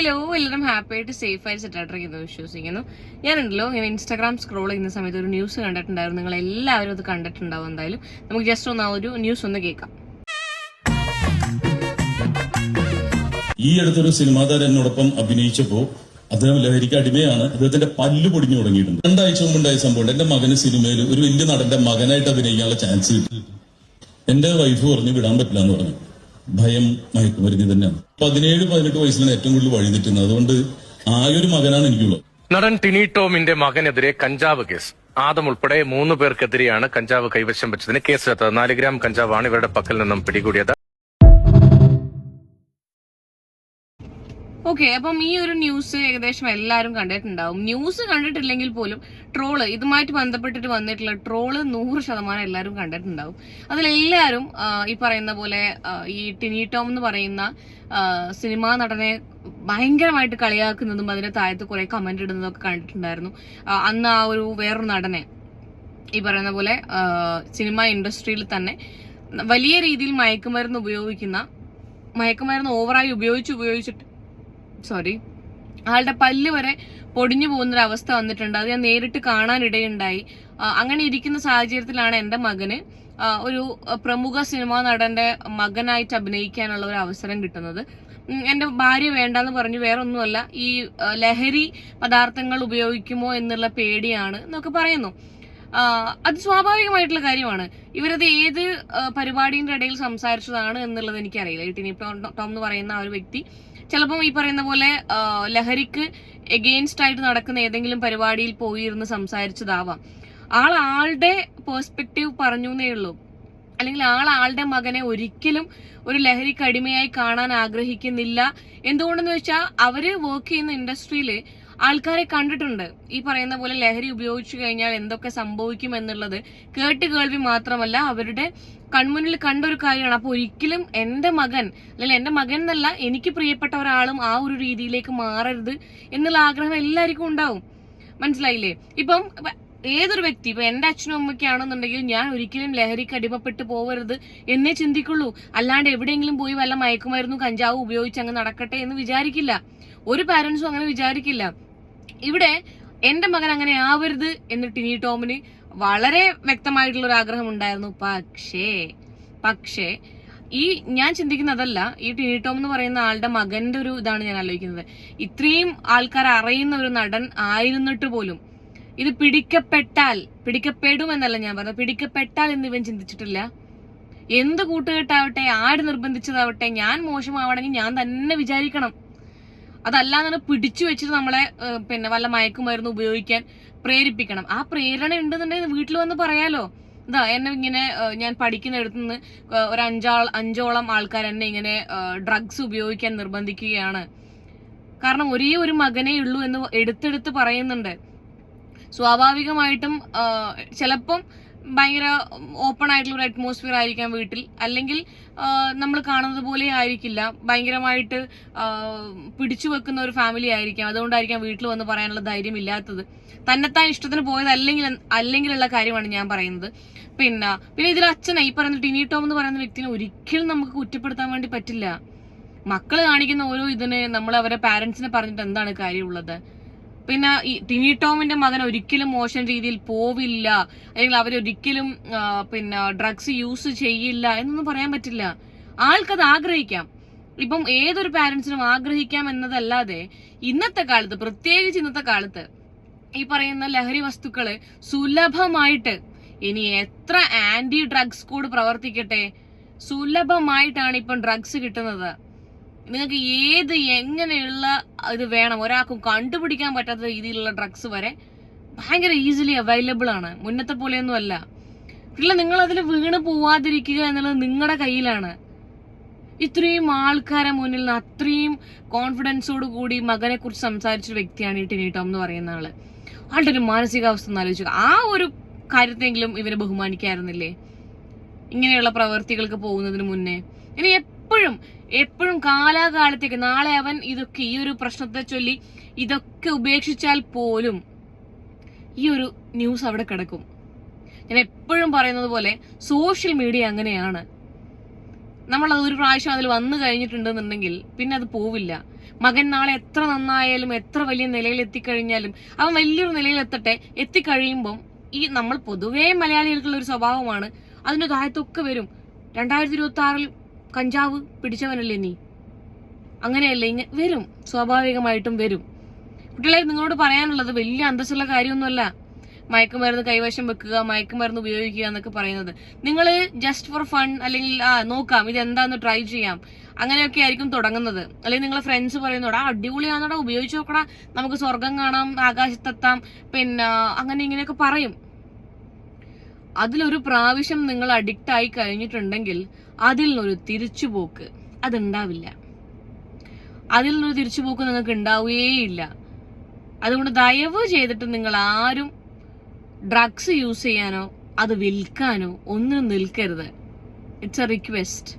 Hello, എല്ലാവരും happy ആയിട്ട് safe ആയിട്ട് സെറ്റായിട്ടിരിക്കുന്നു വിശ്വസിക്കുന്നു. ഞാനുണ്ടല്ലോ ഇങ്ങനെ ഇൻസ്റ്റാഗ്രാം സ്ക്രോൾ ചെയ്യുന്ന സമയത്ത് ഒരു ന്യൂസ് കണ്ടിട്ടുണ്ടായിരുന്നു. നിങ്ങൾ എല്ലാവരും അത് കണ്ടിട്ടുണ്ടാവും. എന്തായാലും നമുക്ക് ജസ്റ്റ് ഒന്ന് ആ ഒരു ന്യൂസ് ഒന്ന് കേൾക്കാം. ഈ അടുത്തൊരു സിനിമാ താരം എന്നോടൊപ്പം അഭിനയിച്ചപ്പോ അദ്ദേഹം ലഹരിക്ക് അടിമയാണ്. അദ്ദേഹത്തിന്റെ പല്ല് പൊടിഞ്ഞു തുടങ്ങിയിട്ടുണ്ട്. 2 ആഴ്ച മുമ്പുണ്ടായ സംഭവം. എന്റെ മകന് സിനിമയിൽ ഒരു വലിയ നടന്റെ മകനായിട്ട് അഭിനയിക്കാനുള്ള ചാൻസ് കിട്ടി. എന്റെ വൈഫ് പറഞ്ഞു വിടാൻ പറ്റില്ല എന്ന് പറഞ്ഞു. ഭയം മയക്കുമരുന്ന് തന്നെയാണ്. 17-18 വയസ്സിലാണ് ഏറ്റവും കൂടുതൽ വഴിതെറ്റുന്നത്. അതുകൊണ്ട് ആയൊരു മകനാണ് എനിക്കുള്ളത്. നടൻ ടിനി ടോമിന്റെ മകനെതിരെ കഞ്ചാവ് കേസ്. ആദം ഉൾപ്പെടെ 3 പേർക്കെതിരെയാണ് കഞ്ചാവ് കൈവശം വെച്ചതിന് കേസെടുത്തത്. 4 ഗ്രാം കഞ്ചാവാണ് ഇവരുടെ പക്കൽ നിന്നും പിടികൂടിയത്. ഓക്കെ, അപ്പം ഈ ഒരു ന്യൂസ് ഏകദേശം എല്ലാവരും കണ്ടിട്ടുണ്ടാവും. ന്യൂസ് കണ്ടിട്ടില്ലെങ്കിൽ പോലും ട്രോള് ഇതുമായിട്ട് ബന്ധപ്പെട്ടിട്ട് വന്നിട്ടുള്ള ട്രോള് 100% എല്ലാവരും കണ്ടിട്ടുണ്ടാവും. അതിലെല്ലാവരും ഈ പറയുന്ന പോലെ ഈ ടിനി ടോം എന്ന് പറയുന്ന സിനിമാ നടനെ ഭയങ്കരമായിട്ട് കളിയാക്കുന്നതും അതിന്റെ താഴത്ത് കുറെ കമന്റ് ഇടുന്നതും ഒക്കെ കണ്ടിട്ടുണ്ടായിരുന്നു. അന്ന് ആ ഒരു വേറൊരു നടനെ ഈ പറയുന്ന പോലെ സിനിമ ഇൻഡസ്ട്രിയിൽ തന്നെ വലിയ രീതിയിൽ മയക്കുമരുന്ന് ഓവറായി ഉപയോഗിച്ചിട്ട് ആളുടെ പല്ല് വരെ പൊടിഞ്ഞു പോകുന്നൊരു അവസ്ഥ വന്നിട്ടുണ്ട്. അത് ഞാൻ നേരിട്ട് കാണാനിടയുണ്ടായി. അങ്ങനെ ഇരിക്കുന്ന സാഹചര്യത്തിലാണ് എന്റെ മകന് ഒരു പ്രമുഖ സിനിമാ നടന്റെ മകനായിട്ട് അഭിനയിക്കാനുള്ള ഒരു അവസരം കിട്ടുന്നത്. എന്റെ ഭാര്യ വേണ്ടെന്ന് പറഞ്ഞു. വേറെ ഒന്നുമല്ല, ഈ ലഹരി പദാർത്ഥങ്ങൾ ഉപയോഗിക്കുമോ എന്നുള്ള പേടിയാണ് എന്നൊക്കെ പറയുന്നു. അത് സ്വാഭാവികമായിട്ടുള്ള കാര്യമാണ്. ഇവരത് ഏത് പരിപാടിയുടെ ഇടയിൽ സംസാരിച്ചതാണ് എന്നുള്ളത് എനിക്കറിയില്ല. ഈ ടിനി ടോം എന്ന് പറയുന്ന ആ ഒരു വ്യക്തി ചിലപ്പം ഈ പറയുന്ന പോലെ ലഹരിക്ക് എഗെയിൻസ്റ്റ് ആയിട്ട് നടക്കുന്ന ഏതെങ്കിലും പരിപാടിയിൽ പോയിരുന്ന് സംസാരിച്ചതാവാം. ആളുടെ പേഴ്സ്പെക്റ്റീവ് പറഞ്ഞു എന്നേ ഉള്ളൂ. അല്ലെങ്കിൽ ആളുടെ മകനെ ഒരിക്കലും ഒരു ലഹരിക്ക് അടിമയായി കാണാൻ ആഗ്രഹിക്കുന്നില്ല. എന്തുകൊണ്ടെന്ന് വെച്ചാൽ അവര് വർക്ക് ചെയ്യുന്ന ഇൻഡസ്ട്രിയില് ആൾക്കാരെ കണ്ടിട്ടുണ്ട്. ഈ പറയുന്ന പോലെ ലഹരി ഉപയോഗിച്ചു കഴിഞ്ഞാൽ എന്തൊക്കെ സംഭവിക്കും എന്നുള്ളത് കേൾവി മാത്രമല്ല, അവരുടെ കൺമുന്നിൽ കണ്ടൊരു കാര്യമാണ്. അപ്പൊ ഒരിക്കലും എന്റെ മകൻ എന്നല്ല, എനിക്ക് പ്രിയപ്പെട്ട ഒരാളും ആ ഒരു രീതിയിലേക്ക് മാറരുത് എന്നുള്ള ആഗ്രഹം എല്ലാവർക്കും ഉണ്ടാവും. മനസ്സിലായില്ലേ? ഇപ്പം ഏതൊരു വ്യക്തി, ഇപ്പൊ എന്റെ അച്ഛനും അമ്മയ്ക്കാണെന്നുണ്ടെങ്കിൽ ഞാൻ ഒരിക്കലും ലഹരിക്ക് അടിമപ്പെട്ട് പോവരുത് എന്നേ ചിന്തിക്കുള്ളൂ. അല്ലാണ്ട് എവിടെയെങ്കിലും പോയി വല്ല മയക്കുമരുന്നും കഞ്ചാവും ഉപയോഗിച്ച് അങ്ങ് നടക്കട്ടെ എന്ന് വിചാരിക്കില്ല. ഒരു പാരന്റ്സും അങ്ങനെ വിചാരിക്കില്ല. ഇവിടെ എന്റെ മകൻ അങ്ങനെ ആവരുത് എന്ന് ടിനി ടോമിന് വളരെ വ്യക്തമായിട്ടുള്ള ഒരു ആഗ്രഹം ഉണ്ടായിരുന്നു. പക്ഷേ ഈ ഞാൻ ചിന്തിക്കുന്നതല്ല, ഈ ടിനി ടോം എന്ന് പറയുന്ന ആളുടെ മകന്റെ ഒരു ഇതാണ് ഞാൻ ആലോചിക്കുന്നത്. ഇത്രയും ആൾക്കാർ അറിയുന്ന ഒരു നടൻ ആയിരുന്നിട്ട് പോലും ഇത് പിടിക്കപ്പെടുമെന്നല്ല ഞാൻ പറഞ്ഞത്, പിടിക്കപ്പെട്ടാൽ എന്ന് ഇവൻ ചിന്തിച്ചിട്ടില്ല. എന്ത് കൂട്ടുകെട്ടാവട്ടെ, ആര് നിർബന്ധിച്ചതാവട്ടെ, ഞാൻ മോശമാവണമെങ്കിൽ ഞാൻ തന്നെ വിചാരിക്കണം. അതല്ലാതെ പിടിച്ചു വെച്ചിട്ട് നമ്മളെ വല്ല മയക്കുമരുന്ന് ഉപയോഗിക്കാൻ പ്രേരിപ്പിക്കണം. ആ പ്രേരണ ഉണ്ടെന്നുണ്ടെങ്കിൽ വീട്ടിൽ വന്ന് പറയാലോ. എന്നെ ഇങ്ങനെ ഞാൻ പഠിക്കുന്നിടത്തുനിന്ന് ഒരു 5ഓളം ആൾക്കാർ എന്നെ ഇങ്ങനെ ഡ്രഗ്സ് ഉപയോഗിക്കാൻ നിർബന്ധിക്കുകയാണ്. കാരണം ഒരേ ഒരു മകനേ ഉള്ളൂ എന്ന് എടുത്തെടുത്ത് പറയുന്നുണ്ട്. സ്വാഭാവികമായിട്ടും ചിലപ്പം ഭയങ്കര ഓപ്പൺ ആയിട്ടുള്ള ഒരു അറ്റ്മോസ്ഫിയർ ആയിരിക്കാം വീട്ടിൽ. അല്ലെങ്കിൽ നമ്മൾ കാണുന്നത് പോലെ ആയിരിക്കില്ല, ഭയങ്കരമായിട്ട് പിടിച്ചു വെക്കുന്ന ഒരു ഫാമിലി ആയിരിക്കാം. അതുകൊണ്ടായിരിക്കാം വീട്ടിൽ വന്ന് പറയാനുള്ള ധൈര്യം ഇല്ലാത്തത്. തന്നെത്താൻ ഇഷ്ടത്തിന് പോയത് അല്ലെങ്കിലുള്ള കാര്യമാണ് ഞാൻ പറയുന്നത്. പിന്നെ ഇതിൽ അച്ഛനെ ഈ പറയുന്ന ടിനി ടോം എന്ന് പറയുന്ന വ്യക്തിനെ ഒരിക്കലും നമുക്ക് കുറ്റപ്പെടുത്താൻ വേണ്ടി പറ്റില്ല. മക്കള് കാണിക്കുന്ന ഓരോ ഇതിന് നമ്മൾ അവരെ പാരന്റ്സിനെ പറഞ്ഞിട്ട് എന്താണ് കാര്യമുള്ളത്? പിന്നെ ഈ ടിനി ടോമിന്റെ മകൻ ഒരിക്കലും മോശം രീതിയിൽ പോവില്ല, അല്ലെങ്കിൽ അവരൊരിക്കലും ഡ്രഗ്സ് യൂസ് ചെയ്യില്ല എന്നൊന്നും പറയാൻ പറ്റില്ല. ആൾക്കത് ആഗ്രഹിക്കാം. ഇപ്പം ഏതൊരു പാരന്റ്സിനും ആഗ്രഹിക്കാം എന്നതല്ലാതെ ഇന്നത്തെ കാലത്ത്, പ്രത്യേകിച്ച് ഇന്നത്തെ കാലത്ത് ഈ പറയുന്ന ലഹരി വസ്തുക്കള് സുലഭമായിട്ട്, ഇനി എത്ര ആന്റി ഡ്രഗ്സ് കോഡ് പ്രവർത്തിക്കട്ടെ, സുലഭമായിട്ടാണ് ഇപ്പം ഡ്രഗ്സ് കിട്ടുന്നത്. നിങ്ങൾക്ക് എങ്ങനെയുള്ള ഇത് വേണം, ഒരാൾക്കും കണ്ടുപിടിക്കാൻ പറ്റാത്ത രീതിയിലുള്ള ഡ്രഗ്സ് വരെ ഭയങ്കര ഈസിലി അവൈലബിൾ ആണ്. മുന്നത്തെ പോലെയൊന്നും അല്ല. നിങ്ങൾ അതിൽ വീണ് പോവാതിരിക്കുക എന്നുള്ളത് നിങ്ങളുടെ കയ്യിലാണ്. ഇത്രയും ആൾക്കാരെ മുന്നിൽ നിന്ന് അത്രയും കോൺഫിഡൻസോട് കൂടി മകനെ കുറിച്ച് സംസാരിച്ച വ്യക്തിയാണ് ഈ ടിനി ടോം എന്ന് പറയുന്ന ആള്. ആളുടെ ഒരു മാനസികാവസ്ഥ ഒന്ന് ആലോചിക്കുക. ആ ഒരു കാര്യത്തെങ്കിലും ഇവരെ ബഹുമാനിക്കാറുന്നില്ലേ ഇങ്ങനെയുള്ള പ്രവർത്തികൾക്ക് പോകുന്നതിന് മുന്നേ? ഇനി എപ്പോഴും കാലാകാലത്തേക്ക് നാളെ അവൻ ഇതൊക്കെ, ഈ ഒരു പ്രശ്നത്തെ ചൊല്ലി ഇതൊക്കെ ഉപേക്ഷിച്ചാൽ പോലും ഈ ഒരു ന്യൂസ് അവിടെ കിടക്കും. ഞാൻ എപ്പോഴും പറയുന്നത് പോലെ സോഷ്യൽ മീഡിയ അങ്ങനെയാണ്. നമ്മളത് ഒരു പ്രാവശ്യം അതിൽ വന്നു കഴിഞ്ഞിട്ടുണ്ടെന്നുണ്ടെങ്കിൽ പിന്നെ അത് പോവില്ല. മകൻ നാളെ എത്ര നന്നായാലും എത്ര വലിയ നിലയിൽ എത്തിക്കഴിഞ്ഞാലും അവൻ വലിയൊരു നിലയിൽ എത്തിക്കഴിയുമ്പം ഈ നമ്മൾ പൊതുവേ മലയാളികൾക്കുള്ള ഒരു സ്വഭാവമാണ്, അതിന്റെ താഴത്തൊക്കെ വരും 2026 കഞ്ചാവ് പിടിച്ചവനല്ലേ നീ, അങ്ങനെയല്ലേ വരും, സ്വാഭാവികമായിട്ടും വരും. കുട്ടികളെ നിങ്ങളോട് പറയാനുള്ളത് വലിയ അന്തസ്സുള്ള കാര്യമൊന്നുമല്ല മയക്കുമരുന്ന് കൈവശം വെക്കുക, മയക്കുമരുന്ന് ഉപയോഗിക്കുക എന്നൊക്കെ പറയുന്നത്. നിങ്ങൾ ജസ്റ്റ് ഫോർ ഫൺ, അല്ലെങ്കിൽ നോക്കാം ഇത് എന്താന്ന് ട്രൈ ചെയ്യാം, അങ്ങനെയൊക്കെ ആയിരിക്കും തുടങ്ങുന്നത്. അല്ലെങ്കിൽ നിങ്ങളെ ഫ്രണ്ട്സ് പറയുന്നോടാ അടിപൊളിയാണോടാ, ഉപയോഗിച്ച് നോക്കടാ, നമുക്ക് സ്വർഗം കാണാം, ആകാശത്തെത്താം, പിന്നെ അങ്ങനെ ഇങ്ങനെയൊക്കെ പറയും. അതിലൊരു പ്രാവശ്യം നിങ്ങൾ അഡിക്റ്റ് ആയി കഴിഞ്ഞിട്ടുണ്ടെങ്കിൽ അതിൽ നിന്നൊരു തിരിച്ചുപോക്ക് അതുണ്ടാവില്ല. അതിൽ നിന്നൊരു തിരിച്ചുപോക്ക് നിങ്ങൾക്ക് ഉണ്ടാവുകയില്ല. അതുകൊണ്ട് ദയവ് ചെയ്തിട്ട് നിങ്ങൾ ആരും ഡ്രഗ്സ് യൂസ് ചെയ്യാനോ അത് വിൽക്കാനോ ഒന്നിനും നിൽക്കരുത്. It's A request.